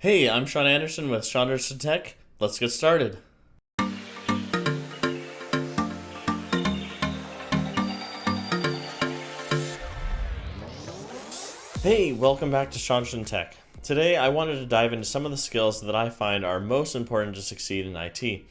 Hey, I'm Sean Anderson with Sean Anderson Tech. Let's get started. Hey, welcome back to Sean Anderson Tech. Today, I wanted to dive into some of the skills that I find are most important to succeed in IT.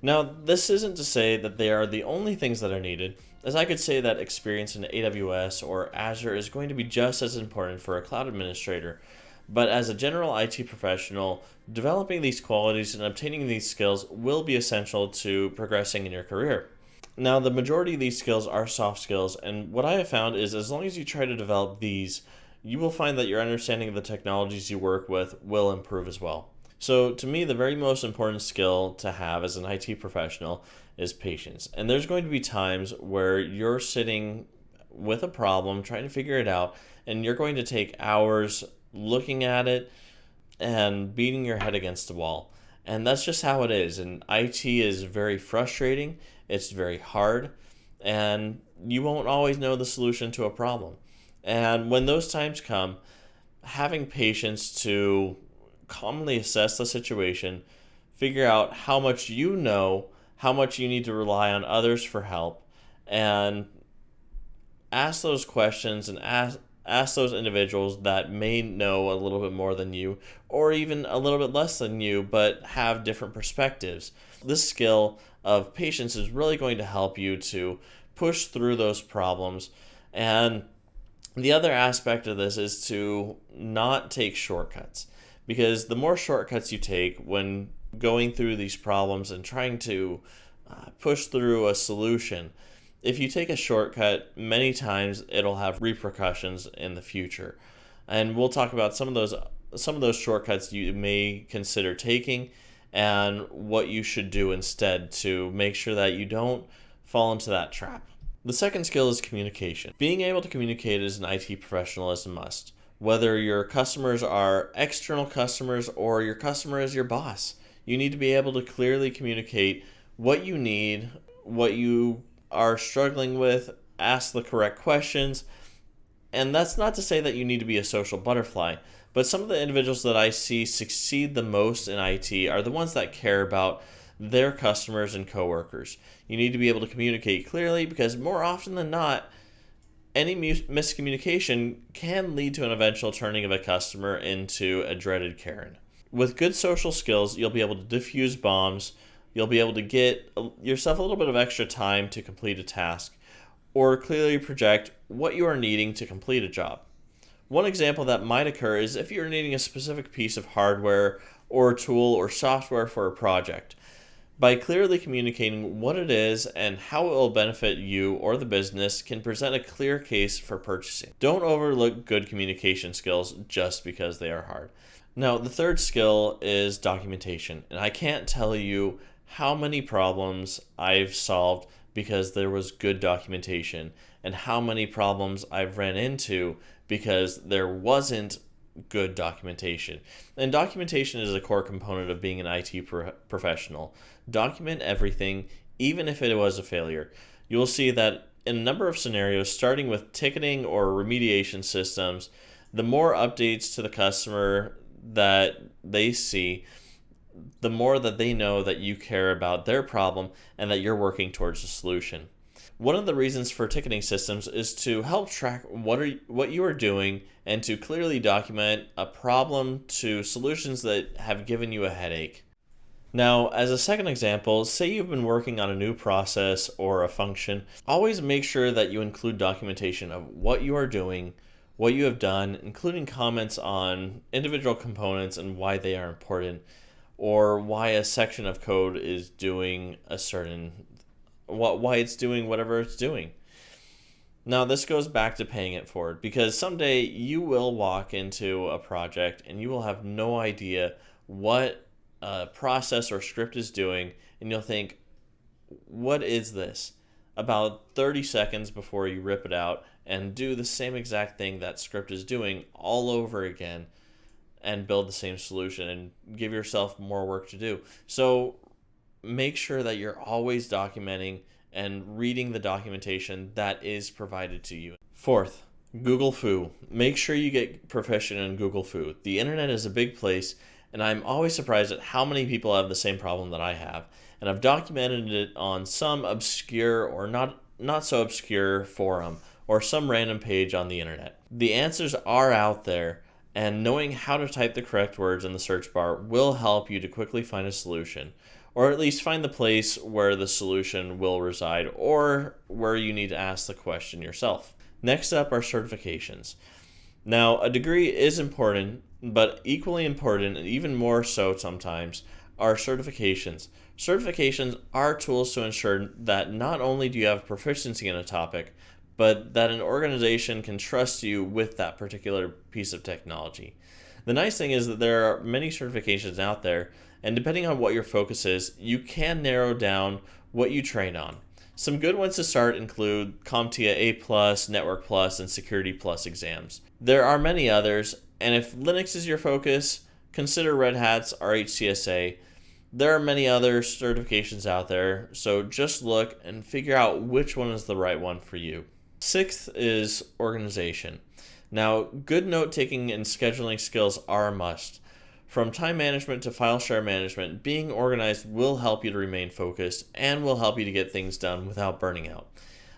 Now, this isn't to say that they are the only things that are needed, as I could say that experience in AWS or Azure is going to be just as important for a cloud administrator. But as a general IT professional, developing these qualities and obtaining these skills will be essential to progressing in your career. Now, the majority of these skills are soft skills, and what I have found is as long as you try to develop these, you will find that your understanding of the technologies you work with will improve as well. So, to me, the very most important skill to have as an IT professional is patience. And there's going to be times where you're sitting with a problem, trying to figure it out, and you're going to take hours looking at it and beating your head against the wall. And that's just how it is. And IT is very frustrating, it's very hard, and you won't always know the solution to a problem. And when those times come, having patience to calmly assess the situation, figure out how much you know, how much you need to rely on others for help, and ask those questions and ask those individuals that may know a little bit more than you or even a little bit less than you but have different perspectives. This skill of patience is really going to help you to push through those problems. And the other aspect of this is to not take shortcuts, because the more shortcuts you take when going through these problems and trying to push through a solution, if you take a shortcut, many times it'll have repercussions in the future. And we'll talk about some of those shortcuts you may consider taking and what you should do instead to make sure that you don't fall into that trap. The second skill is communication. Being able to communicate as an IT professional is a must. Whether your customers are external customers or your customer is your boss, you need to be able to clearly communicate what you need, what you are struggling with, ask the correct questions. And that's not to say that you need to be a social butterfly, but some of the individuals that I see succeed the most in IT are the ones that care about their customers and coworkers. You need to be able to communicate clearly, because more often than not, any miscommunication can lead to an eventual turning of a customer into a dreaded Karen. With good social skills, you'll be able to diffuse bombs, you'll be able to get yourself a little bit of extra time to complete a task, or clearly project what you are needing to complete a job. One example that might occur is if you're needing a specific piece of hardware or tool or software for a project. By clearly communicating what it is and how it will benefit you or the business can present a clear case for purchasing. Don't overlook good communication skills just because they are hard. Now, the third skill is documentation, and I can't tell you how many problems I've solved because there was good documentation, and how many problems I've ran into because there wasn't good documentation. And documentation is a core component of being an IT professional. Document everything, even if it was a failure. You will see that in a number of scenarios, starting with ticketing or remediation systems, the more updates to the customer that they see, the more that they know that you care about their problem and that you're working towards a solution. One of the reasons for ticketing systems is to help track what you are doing and to clearly document a problem to solutions that have given you a headache. Now, as a second example, say you've been working on a new process or a function, always make sure that you include documentation of what you are doing, what you have done, including comments on individual components and why they are important, or why a section of code is doing why it's doing whatever it's doing. Now, this goes back to paying it forward, because someday you will walk into a project and you will have no idea what a process or script is doing, and you'll think, what is this? About 30 seconds before you rip it out and do the same exact thing that script is doing all over again and build the same solution and give yourself more work to do. So make sure that you're always documenting and reading the documentation that is provided to you. Fourth, Google Foo. Make sure you get proficient in Google Foo. The internet is a big place, and I'm always surprised at how many people have the same problem that I have, and I've documented it on some obscure or not so obscure forum or some random page on the internet. The answers are out there, and knowing how to type the correct words in the search bar will help you to quickly find a solution, or at least find the place where the solution will reside or where you need to ask the question yourself. Next up are certifications. Now, a degree is important, but equally important, and even more so sometimes, are certifications. Certifications are tools to ensure that not only do you have proficiency in a topic, but that an organization can trust you with that particular piece of technology. The nice thing is that there are many certifications out there, and depending on what your focus is, you can narrow down what you train on. Some good ones to start include CompTIA A+, Network Plus, and Security Plus exams. There are many others, and if Linux is your focus, consider Red Hat's RHCSA. There are many other certifications out there, so just look and figure out which one is the right one for you. Sixth is organization. Now, good note-taking and scheduling skills are a must. From time management to file share management, being organized will help you to remain focused and will help you to get things done without burning out.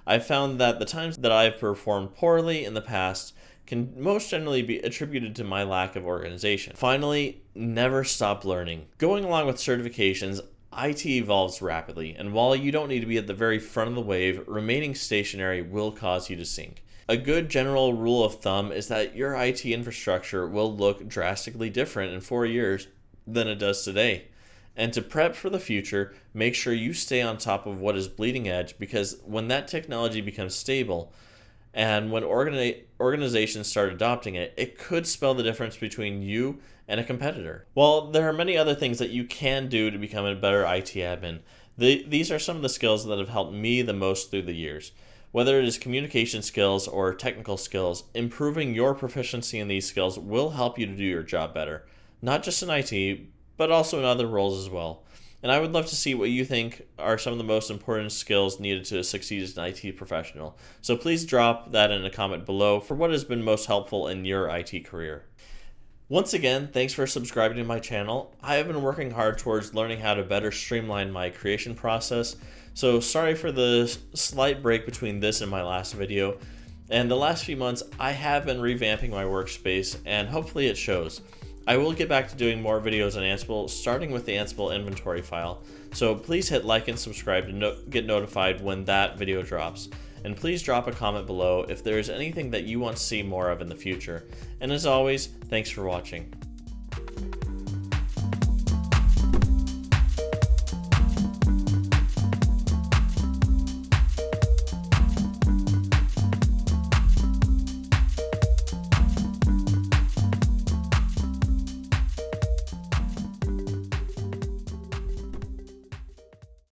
I've found that the times that I've performed poorly in the past can most generally be attributed to my lack of organization. Finally, never stop learning. Going along with certifications, IT evolves rapidly, and while you don't need to be at the very front of the wave, remaining stationary will cause you to sink. A good general rule of thumb is that your IT infrastructure will look drastically different in 4 years than it does today. And to prep for the future, make sure you stay on top of what is bleeding edge, because when that technology becomes stable, and when organizations start adopting it, it could spell the difference between you and a competitor. While there are many other things that you can do to become a better IT admin, these are some of the skills that have helped me the most through the years. Whether it is communication skills or technical skills, improving your proficiency in these skills will help you to do your job better, not just in IT, but also in other roles as well. And I would love to see what you think are some of the most important skills needed to succeed as an IT professional. So please drop that in a comment below for what has been most helpful in your IT career. Once again, thanks for subscribing to my channel. I have been working hard towards learning how to better streamline my creation process, so sorry for the slight break between this and my last video. And the last few months, I have been revamping my workspace, and hopefully it shows. I will get back to doing more videos on Ansible, starting with the Ansible inventory file, so please hit like and subscribe to get notified when that video drops. And please drop a comment below if there is anything that you want to see more of in the future. And as always, thanks for watching.